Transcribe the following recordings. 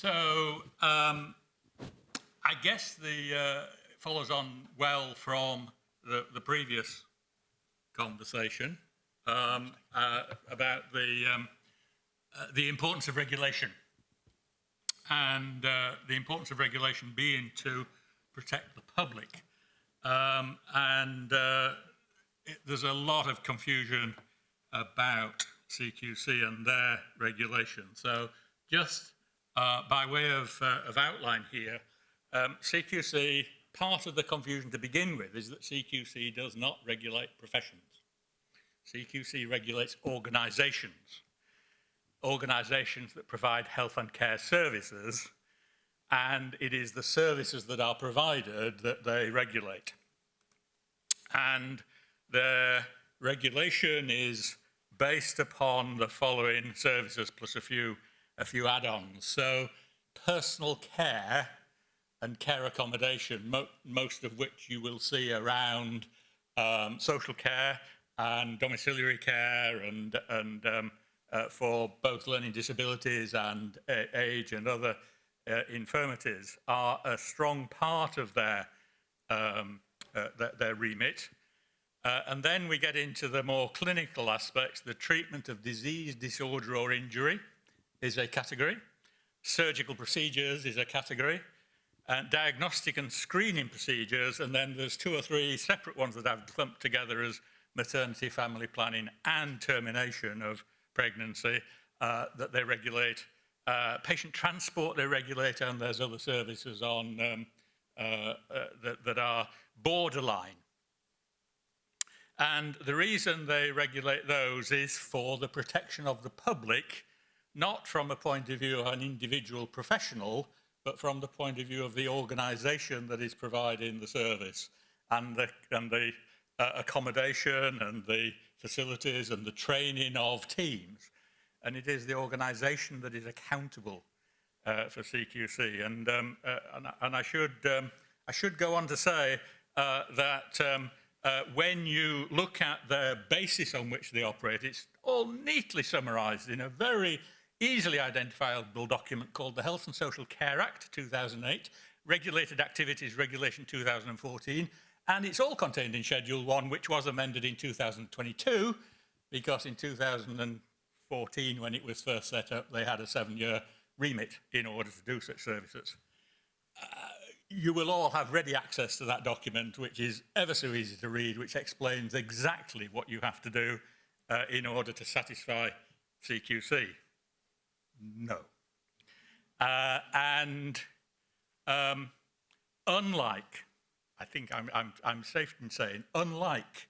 So I guess the follows on well from the previous conversation about the importance of regulation, and the importance of regulation being to protect the public. There's a lot of confusion about CQC and their regulation. So just by way of outline here, CQC, part of the confusion to begin with is that CQC does not regulate professions. CQC regulates organisations, organisations that provide health and care services, and it is the services that are provided that they regulate. And their regulation is based upon the following services plus a few add-ons. So personal care and care accommodation, most of which you will see around social care and domiciliary care and for both learning disabilities and age and other infirmities, are a strong part of their remit. And then we get into the more clinical aspects. The treatment of disease, disorder or injury is a category. Surgical procedures is a category. Diagnostic and screening procedures, and then there's 2 or 3 separate ones that I've clumped together as maternity, family planning and termination of pregnancy that they regulate. Patient transport they regulate, and there's other services on that are borderline. And the reason they regulate those is for the protection of the public, not from a point of view of an individual professional, but from the point of view of the organisation that is providing the service and the accommodation and the facilities and the training of teams. And it is the organisation that is accountable for CQC. And I should go on to say that when you look at the basis on which they operate, it's all neatly summarised in a very easily identifiable document called the Health and Social Care Act 2008, Regulated Activities Regulation 2014, and it's all contained in Schedule 1, which was amended in 2022, because in 2014, when it was first set up, they had a 7-year remit in order to do such services. You will all have ready access to that document, which is ever so easy to read, which explains exactly what you have to do in order to satisfy CQC. No. Unlike, I think I'm safe in saying, unlike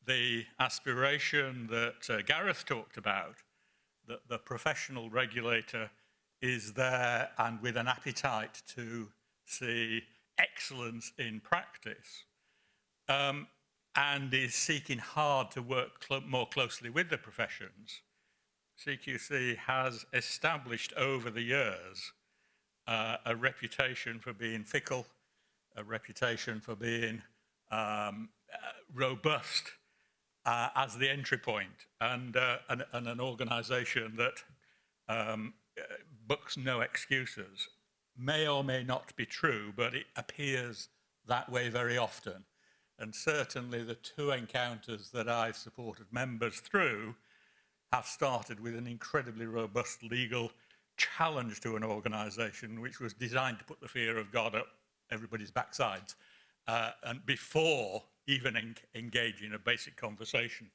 the aspiration that Gareth talked about, that the professional regulator is there and with an appetite to see excellence in practice, and is seeking hard to work more closely with the professions, CQC has established over the years a reputation for being fickle, a reputation for being robust as the entry point, and an organisation that books no excuses. May or may not be true, but it appears that way very often. And certainly the 2 encounters that I've supported members through have started with an incredibly robust legal challenge to an organisation which was designed to put the fear of God up everybody's backsides, and before even engaging a basic conversation.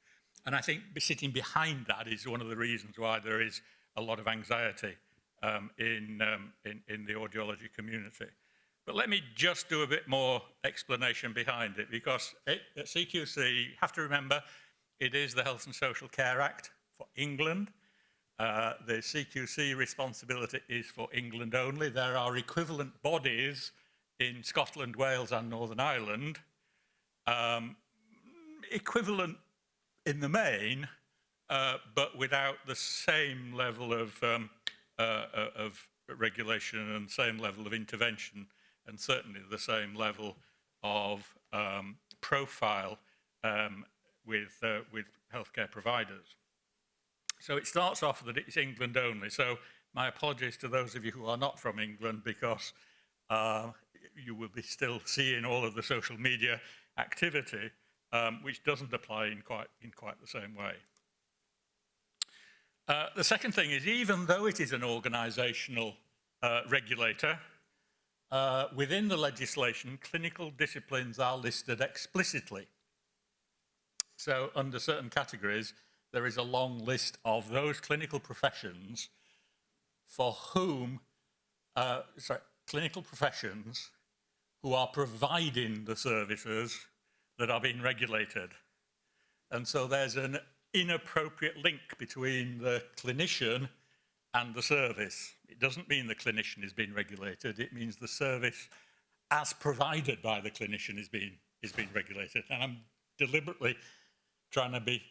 And I think sitting behind that is one of the reasons why there is a lot of anxiety in the audiology community. But let me just do a bit more explanation behind it, because at CQC, you have to remember, it is the Health and Social Care Act for England. The CQC responsibility is for England only. There are equivalent bodies in Scotland, Wales and Northern Ireland, equivalent in the main, but without the same level of regulation and same level of intervention, and certainly the same level of profile with healthcare providers. So it starts off that it's England only. So My apologies to those of you who are not from England, because you will be still seeing all of the social media activity, which doesn't apply in quite the same way. The second thing is, even though it is an organisational regulator, within the legislation, clinical disciplines are listed explicitly. So under certain categories, there is a long list of those clinical professions for whom, clinical professions who are providing the services that are being regulated. And so there's an inappropriate link between the clinician and the service. It doesn't mean the clinician is being regulated, it means the service as provided by the clinician is being regulated. And I'm deliberately trying to be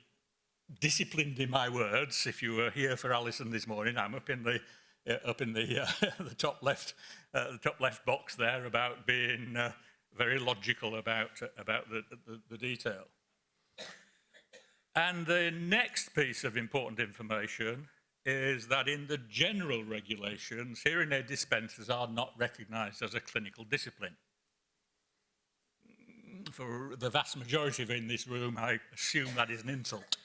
disciplined in my words. If you were here for Alison this morning, I'm up in the the top left box there about being very logical about the detail. And the next piece of important information is that in the general regulations, hearing aid dispensers are not recognised as a clinical discipline. For the vast majority of in this room, I assume that is an insult.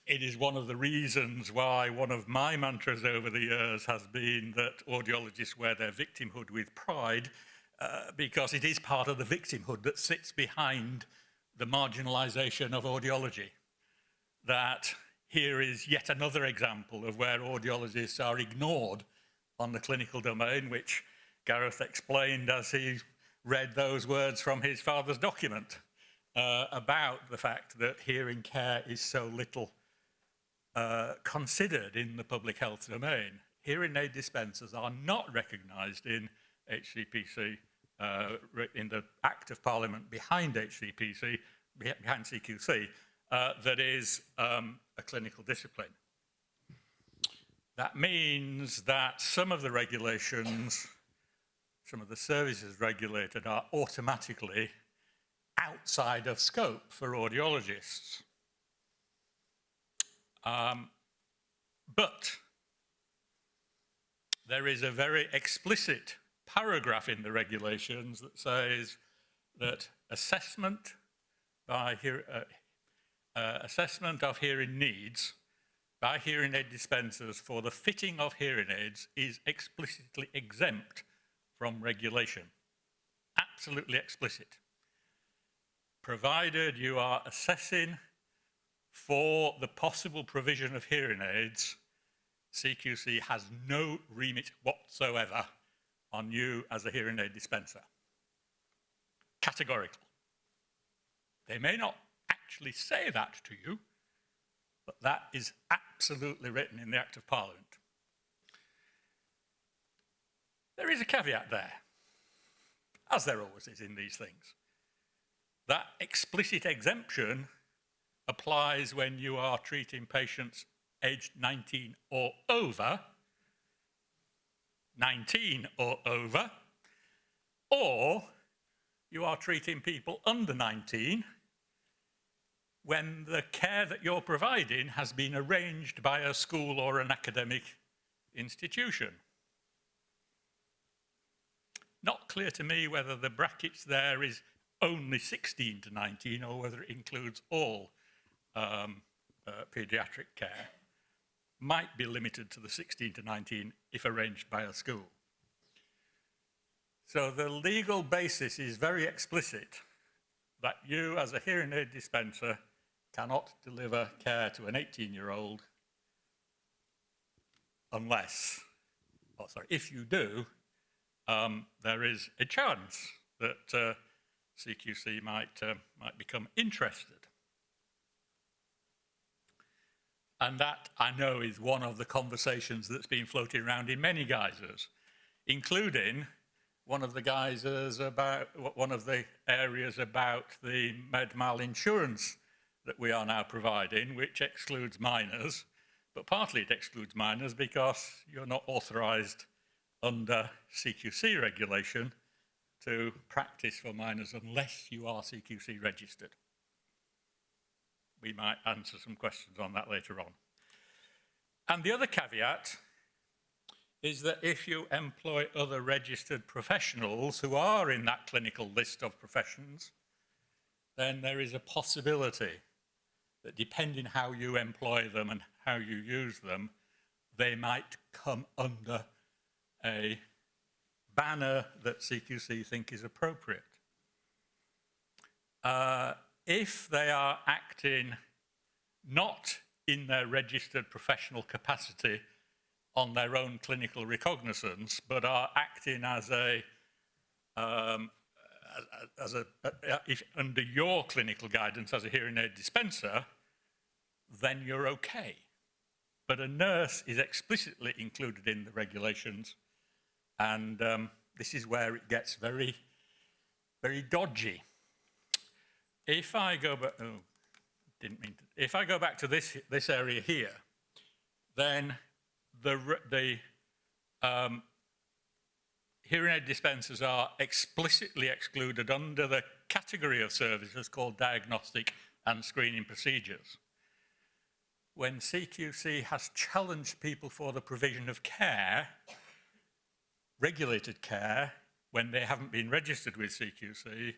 It is one of the reasons why one of my mantras over the years has been that audiologists wear their victimhood with pride, because it is part of the victimhood that sits behind the marginalisation of audiology. That here is yet another example of where audiologists are ignored on the clinical domain, which Gareth explained as he read those words from his father's document about the fact that hearing care is so little considered in the public health domain. Hearing aid dispensers are not recognised in HCPC, in the Act of Parliament behind HCPC, behind CQC, that is a clinical discipline. That means that some of the regulations, some of the services regulated are automatically outside of scope for audiologists. But there is a very explicit paragraph in the regulations that says that assessment of hearing needs by hearing aid dispensers for the fitting of hearing aids is explicitly exempt from regulation. Absolutely explicit. Provided you are assessing for the possible provision of hearing aids, CQC has no remit whatsoever on you as a hearing aid dispenser. Categorical. They may not actually say that to you, but that is absolutely written in the Act of Parliament. There is a caveat there, as there always is in these things. That explicit exemption applies when you are treating patients aged 19 or over, or you are treating people under 19 when the care that you're providing has been arranged by a school or an academic institution. Not clear to me whether the brackets there is only 16 to 19 or whether it includes all paediatric care. Might be limited to the 16 to 19 if arranged by a school. So the legal basis is very explicit that you as a hearing aid dispenser cannot deliver care to an 18-year-old unless, if you do, there is a chance that CQC might become interested. And that, I know, is one of the conversations that's been floating around in many guises, including one of the guises about, one of the areas about the med-mal insurance that we are now providing, which excludes minors, but partly it excludes minors because you're not authorised under CQC regulation to practice for minors unless you are CQC registered. We might answer some questions on that later on. And the other caveat is that if you employ other registered professionals who are in that clinical list of professions, then there is a possibility that depending how you employ them and how you use them, they might come under a banner that CQC think is appropriate. If they are acting not in their registered professional capacity on their own clinical recognizance, but are acting as if under your clinical guidance as a hearing aid dispenser, then you're okay. But a nurse is explicitly included in the regulations, and this is where it gets very, very dodgy. If I go back, if I go back to this area here, then the hearing aid dispensers are explicitly excluded under the category of services called diagnostic and screening procedures. When CQC has challenged people for the provision of care, regulated care, when they haven't been registered with CQC,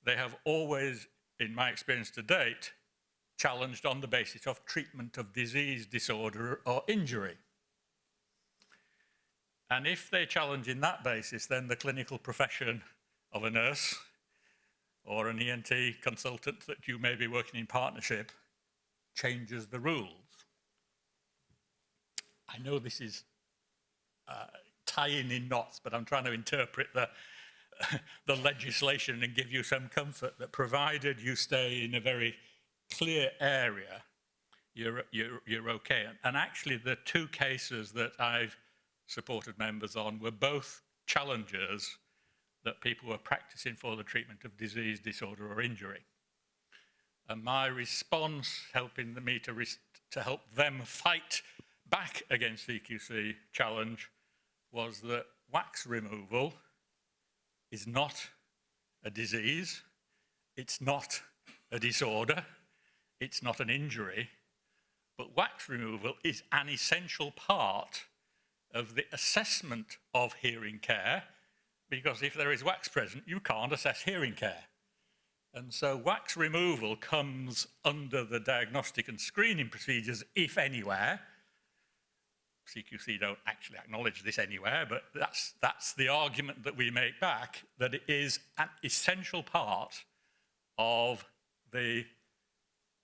they have always, in my experience to date, challenged on the basis of treatment of disease, disorder, or injury. And if they challenge in that basis, then the clinical profession of a nurse or an ENT consultant that you may be working in partnership changes the rules. I know this is tying in knots, but I'm trying to interpret the legislation and give you some comfort that provided you stay in a very clear area, you're okay. And actually the two cases that I've supported members on were both challenges that people were practicing for the treatment of disease, disorder, or injury. And my response, helping me to help them fight back against CQC challenge, was that wax removal is not a disease, it's not a disorder, it's not an injury, but wax removal is an essential part of the assessment of hearing care, because if there is wax present, you can't assess hearing care. And so wax removal comes under the diagnostic and screening procedures, if anywhere. CQC don't actually acknowledge this anywhere, but that's the argument that we make back, that it is an essential part of the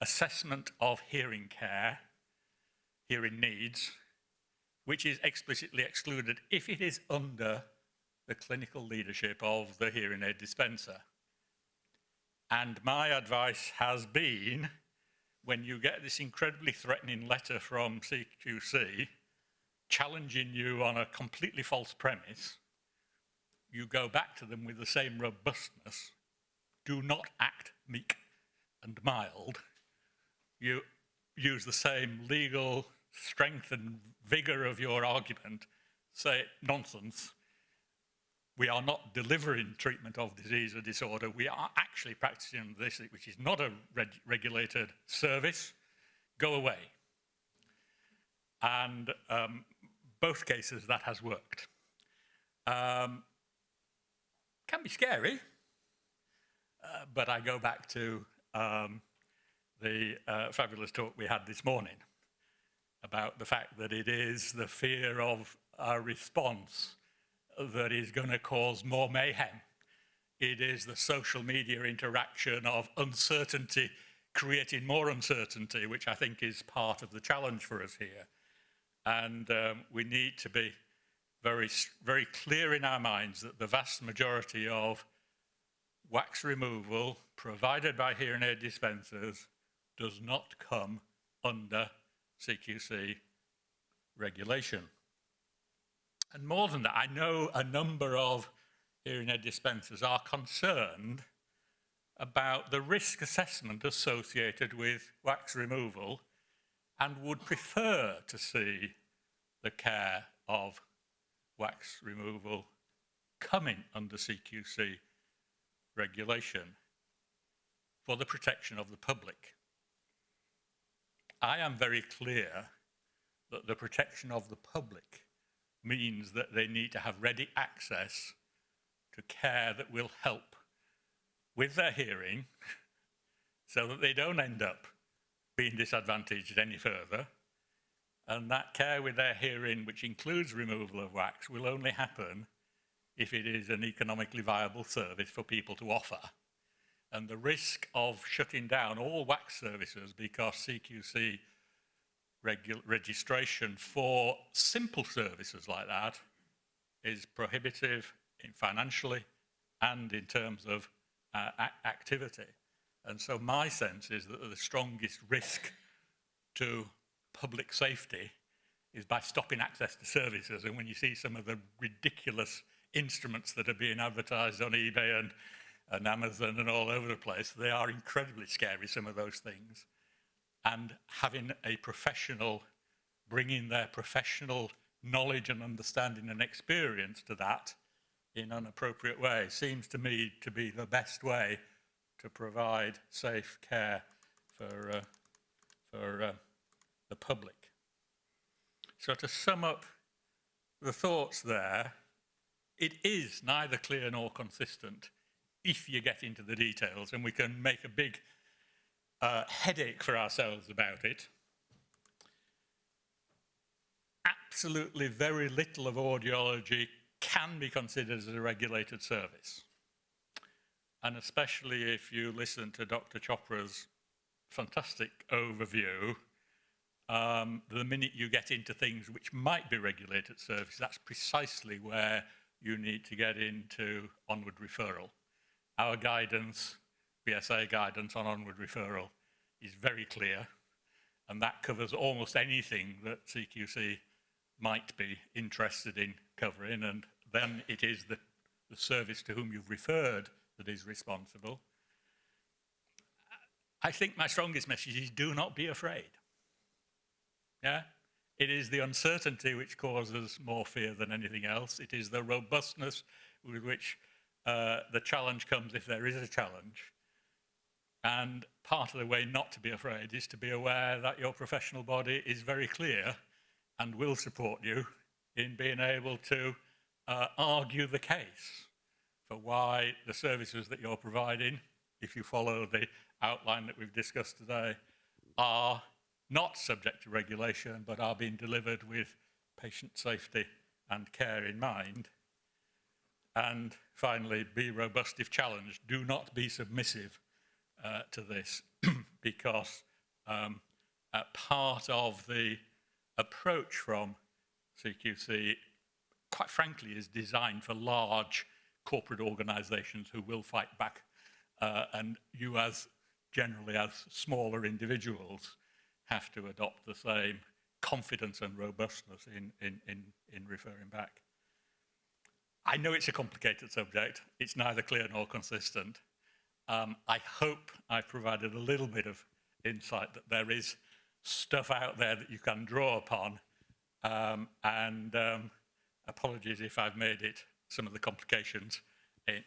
assessment of hearing care, hearing needs, which is explicitly excluded if it is under the clinical leadership of the hearing aid dispenser. And my advice has been, when you get this incredibly threatening letter from CQC challenging you on a completely false premise, you go back to them with the same robustness. Do not act meek and mild. You use the same legal strength and vigor of your argument, say nonsense. We are not delivering treatment of disease or disorder. We are actually practicing this, which is not a regulated service. Go away. And both cases that has worked. Can be scary, but I go back to the fabulous talk we had this morning about the fact that it is the fear of our response that is going to cause more mayhem. It is the social media interaction of uncertainty creating more uncertainty, which I think is part of the challenge for us here. And we need to be very, very clear in our minds that the vast majority of wax removal provided by hearing aid dispensers does not come under CQC regulation. And more than that, I know a number of hearing aid dispensers are concerned about the risk assessment associated with wax removal and would prefer to see the care of wax removal coming under CQC regulation for the protection of the public. I am very clear that the protection of the public means that they need to have ready access to care that will help with their hearing so that they don't end up being disadvantaged any further. And that care with their hearing, which includes removal of wax, will only happen if it is an economically viable service for people to offer. And the risk of shutting down all wax services because CQC registration for simple services like that is prohibitive financially and in terms of activity. And so my sense is that the strongest risk to public safety is by stopping access to services. And when you see some of the ridiculous instruments that are being advertised on eBay and Amazon and all over the place, they are incredibly scary, some of those things. And having a professional bringing their professional knowledge and understanding and experience to that in an appropriate way seems to me to be the best way to provide safe care for the public. So to sum up the thoughts there, it is neither clear nor consistent if you get into the details, and we can make a big headache for ourselves about it. Absolutely very little of audiology can be considered as a regulated service. And especially if you listen to Dr. Chopra's fantastic overview, the minute you get into things which might be regulated services, that's precisely where you need to get into onward referral. Our guidance, BSA guidance on onward referral, is very clear, and that covers almost anything that CQC might be interested in covering, and then it is the service to whom you've referred that is responsible. I think my strongest message is do not be afraid. Yeah? It is the uncertainty which causes more fear than anything else. It is the robustness with which the challenge comes if there is a challenge. And part of the way not to be afraid is to be aware that your professional body is very clear and will support you in being able to argue the case for why the services that you're providing, if you follow the outline that we've discussed today, are not subject to regulation, but are being delivered with patient safety and care in mind. And finally, be robust if challenged. Do not be submissive to this, because part of the approach from CQC, quite frankly, is designed for large corporate organizations who will fight back, and you generally as smaller individuals have to adopt the same confidence and robustness in referring back. I know it's a complicated subject. It's neither clear nor consistent. I hope I've provided a little bit of insight that there is stuff out there that you can draw upon, and apologies if I've made it, some of the complications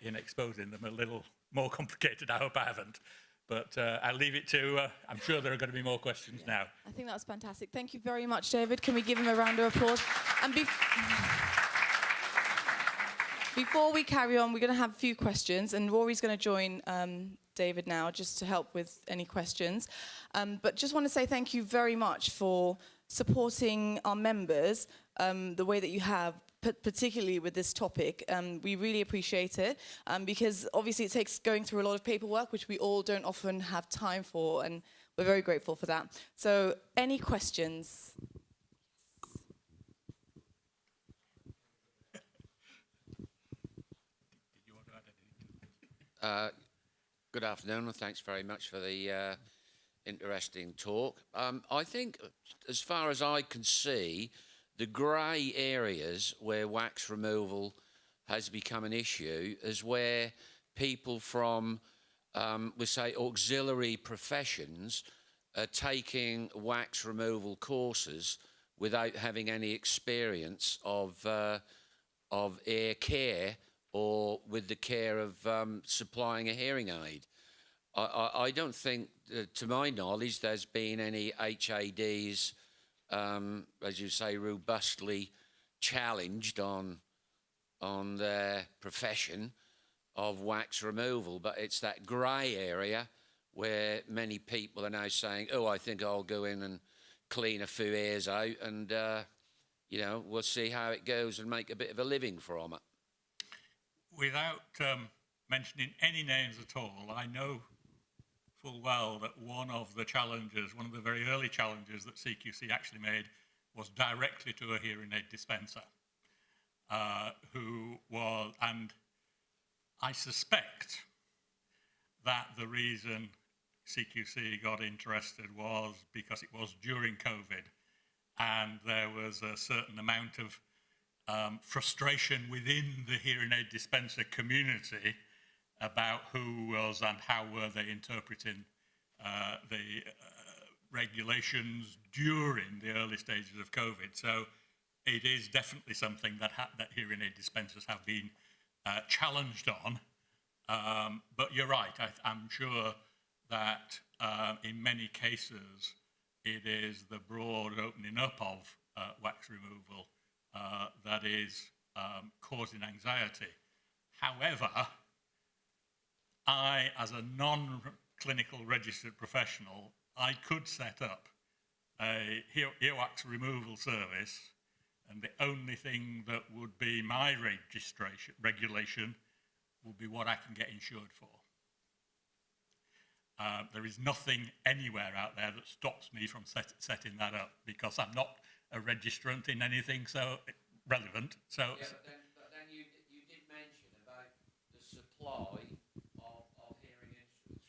in exposing them, a little more complicated. I hope I haven't. But I'll leave it to, I'm sure there are going to be more questions now. I think that's fantastic. Thank you very much, David. Can we give him a round of applause? And before we carry on, we're going to have a few questions, and Rory's going to join David now just to help with any questions. But just want to say thank you very much for supporting our members the way that you have, particularly with this topic. We really appreciate it, because obviously it takes going through a lot of paperwork, which we all don't often have time for, and we're very grateful for that. So any questions? Good afternoon, and thanks very much for the interesting talk. I think, as far as I can see, the grey areas where wax removal has become an issue is where people from, we say, auxiliary professions are taking wax removal courses without having any experience of ear care or with the care of supplying a hearing aid. I don't think, to my knowledge, there's been any HADs as you say, robustly challenged on their profession of wax removal. But it's that grey area where many people are now saying, oh, I think I'll go in and clean a few ears out and, you know, we'll see how it goes and make a bit of a living from it. Without mentioning any names at all, I know full well that one of the very early challenges that CQC actually made was directly to a hearing aid dispenser, and I suspect that the reason CQC got interested was because it was during COVID, and there was a certain amount of frustration within the hearing aid dispenser community about who was and how were they interpreting the regulations during the early stages of COVID. So it is definitely something that hearing aid dispensers have been challenged on. But you're right, I'm sure that in many cases it is the broad opening up of wax removal that is causing anxiety. However, I, as a non-clinical registered professional, I could set up a earwax removal service, and the only thing that would be my regulation would be what I can get insured for. There is nothing anywhere out there that stops me from setting that up, because I'm not a registrant in anything so relevant. So, yeah, but then you did mention about the supply of hearing instruments.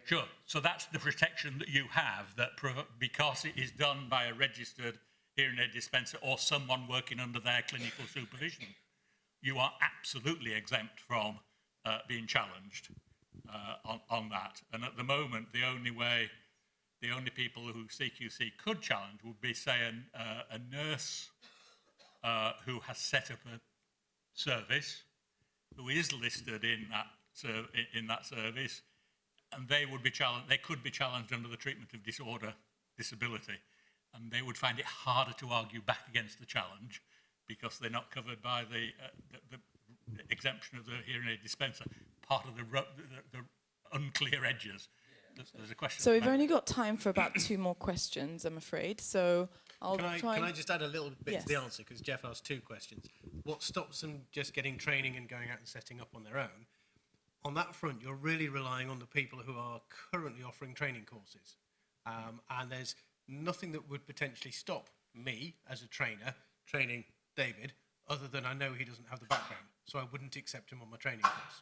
Sure. So that's the protection that you have, that because it is done by a registered hearing aid dispenser or someone working under their clinical supervision, you are absolutely exempt from being challenged on that. And at the moment, the only people who CQC could challenge would be, say, a nurse who has set up a service, who is listed in that service, and they would be challenged. They could be challenged under the treatment of disability, and they would find it harder to argue back against the challenge because they're not covered by the exemption of the hearing aid dispenser. Part of the unclear edges. There's a question. So we've only got time for about 2 more questions, I'm afraid. So I'll try. Can I just add a little bit Yes. to the answer, because Jeff asked 2 questions. What stops them just getting training and going out and setting up on their own? On that front, you're really relying on the people who are currently offering training courses. And there's nothing that would potentially stop me as a trainer training David, other than I know he doesn't have the background, so I wouldn't accept him on my training course.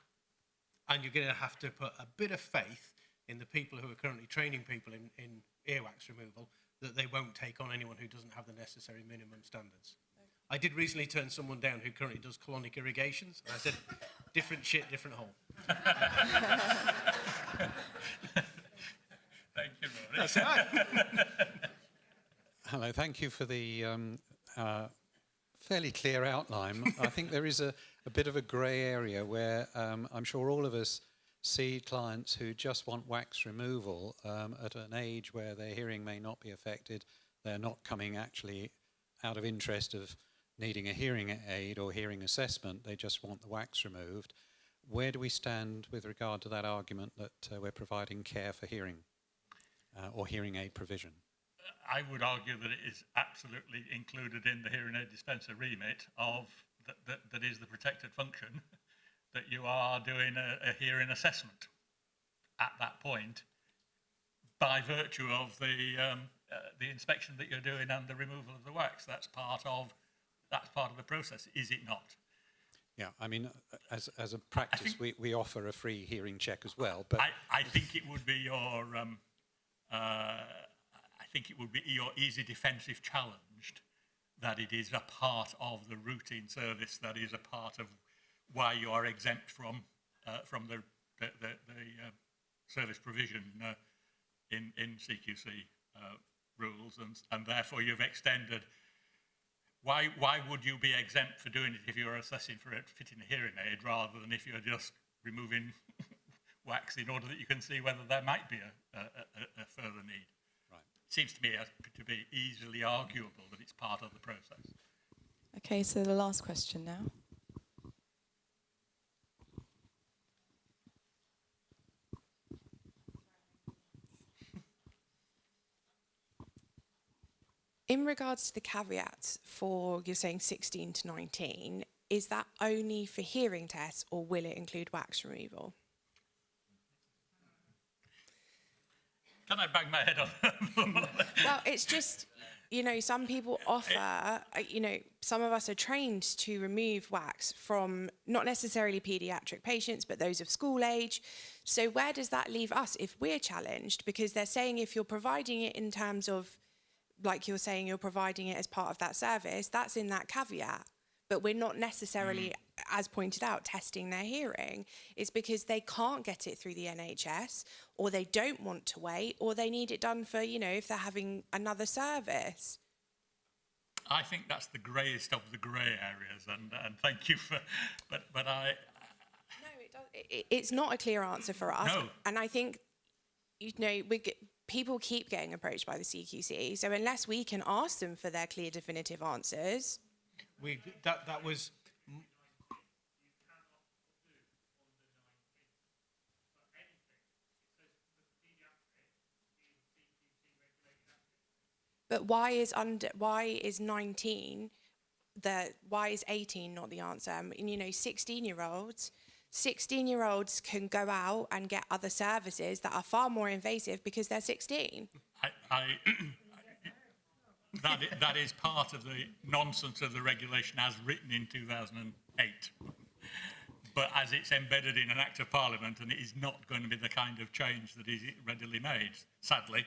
And you're going to have to put a bit of faith in the people who are currently training people in earwax removal, that they won't take on anyone who doesn't have the necessary minimum standards. I did recently turn someone down who currently does colonic irrigations, and I said, different shit, different hole. Thank you, Rory. That's all right. Hello, thank you for the fairly clear outline. I think there is a bit of a grey area where I'm sure all of us see clients who just want wax removal at an age where their hearing may not be affected. They're not coming actually out of interest of needing a hearing aid or hearing assessment. They just want the wax removed. Where do we stand with regard to that argument that we're providing care for hearing or hearing aid provision? I would argue that it is absolutely included in the hearing aid dispenser remit of that is the protected function, that you are doing a hearing assessment at that point by virtue of the inspection that you're doing and the removal of the wax. That's part of the process, is it not? Yeah, I mean, as a practice, we offer a free hearing check as well. But I think it would be your I think it would be your easy defensive challenge that it is a part of the routine service, that is a part of why you are exempt from the service provision in CQC rules, and therefore you've extended. Why would you be exempt for doing it if you're assessing for it fitting a hearing aid, rather than if you're just removing wax in order that you can see whether there might be a further need? right. seems to me to be easily arguable that it's part of the process. Okay, so the last question now. In regards to the caveats for, you're saying 16 to 19, is that only for hearing tests or will it include wax removal? Can I bang my head on? Well, it's just, some people offer, some of us are trained to remove wax from not necessarily paediatric patients, but those of school age. So where does that leave us if we're challenged? Because they're saying if you're providing it in terms of, like you're saying, you're providing it as part of that service, that's in that caveat. But we're not necessarily, as pointed out, testing their hearing. It's because they can't get it through the NHS, or they don't want to wait, or they need it done for, if they're having another service. I think that's the greyest of the grey areas, and thank you for, but I... No, it's not a clear answer for us. No. And I think, people keep getting approached by the CQC, so unless we can ask them for their clear, definitive answers... That was... But why is 19 why is 18 not the answer? 16-year-olds can go out and get other services that are far more invasive because they're 16. That is part of the nonsense of the regulation as written in 2008. But as it's embedded in an Act of Parliament, and it is not going to be the kind of change that is readily made, sadly,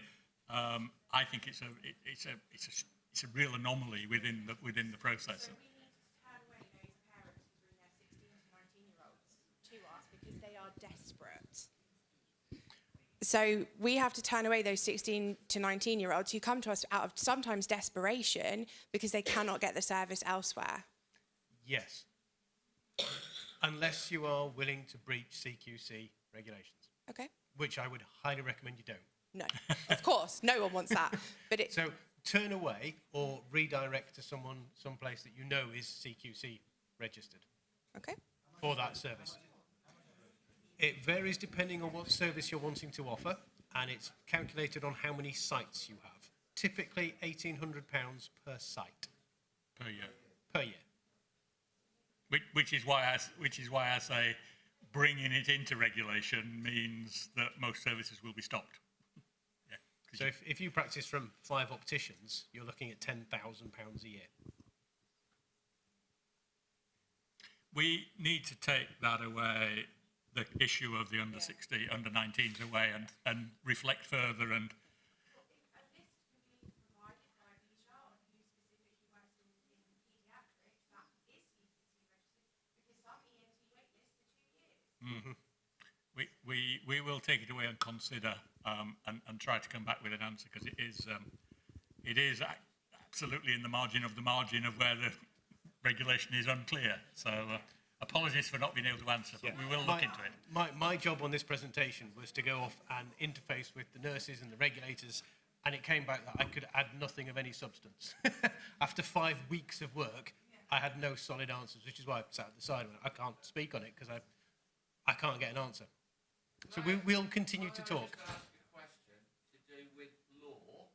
I think it's a real anomaly within the process. So we need to turn away those parents who bring their 16 to 19-year-olds to us because they are desperate. So we have to turn away those 16 to 19-year-olds who come to us out of sometimes desperation because they cannot get the service elsewhere. Yes. Unless you are willing to breach CQC regulations. Okay. Which I would highly recommend you don't. No, of course, no one wants that. But So turn away or redirect to someplace that you know is CQC registered okay. for that service. It varies depending on what service you're wanting to offer, and it's calculated on how many sites you have. Typically £1,800 per site. Per year. Per year. Which is why I say bringing it into regulation means that most services will be stopped. Yeah. So if you practice from 5 opticians, you're looking at £10,000 a year. We need to take that away, the issue of the under 19s away, and reflect further and. We will take it away and consider and try to come back with an answer, because it is absolutely in the margin of where the regulation is unclear. So apologies for not being able to answer, but we will look into it. My job on this presentation was to go off and interface with the nurses and the regulators, and it came back that I could add nothing of any substance. After 5 weeks of work, I had no solid answers, which is why I sat at the side and went, I can't speak on it because I can't get an answer. So we'll continue to talk. Can I just ask a question to do with law?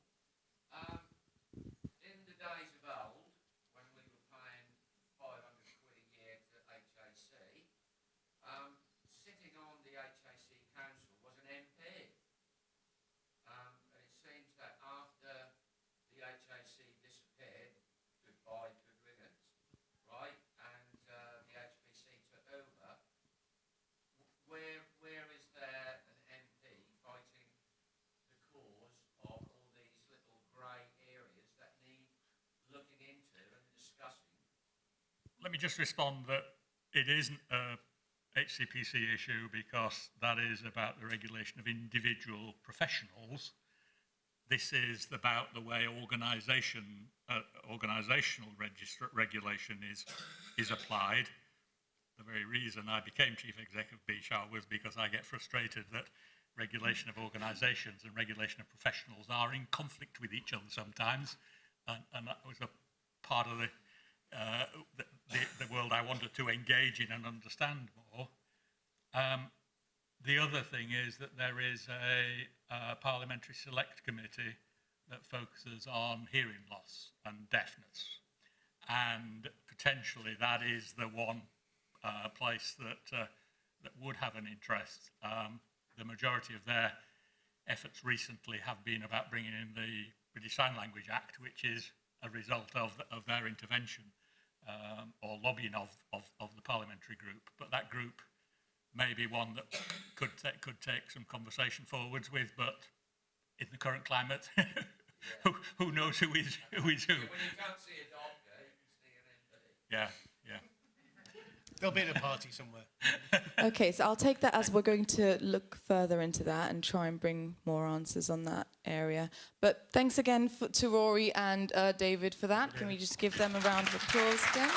In the days of old, when we were paying 500 quid a year to HAC, sitting on the HAC council was an MP. And it seems that after the HAC disappeared, goodbye, good riddance, right, and the HBC took over, where is there an MP fighting the cause of all these little grey areas that need looking into and discussing? Let me just respond that it isn't a HCPC issue, because that is about the regulation of individual professionals. This is about the way organisational regulation is applied. The very reason I became Chief Executive of BSHA was because I get frustrated that regulation of organisations and regulation of professionals are in conflict with each other sometimes, and that was a part of the world I wanted to engage in and understand more. The other thing is that there is a parliamentary select committee that focuses on hearing loss and deafness, and potentially that is the one place that would have an interest. The majority of their efforts recently have been about bringing in the British Sign Language Act, which is a result of their intervention or lobbying of the parliamentary group. But that group may be one that could take some conversation forwards with, but in the current climate, who knows who is who? When you can't see a doctor, you can see an MD. Yeah. They'll be at a party somewhere. Okay, so I'll take that as we're going to look further into that and try and bring more answers on that area. But thanks again to Rory and David for that. Can we just give them a round of applause again?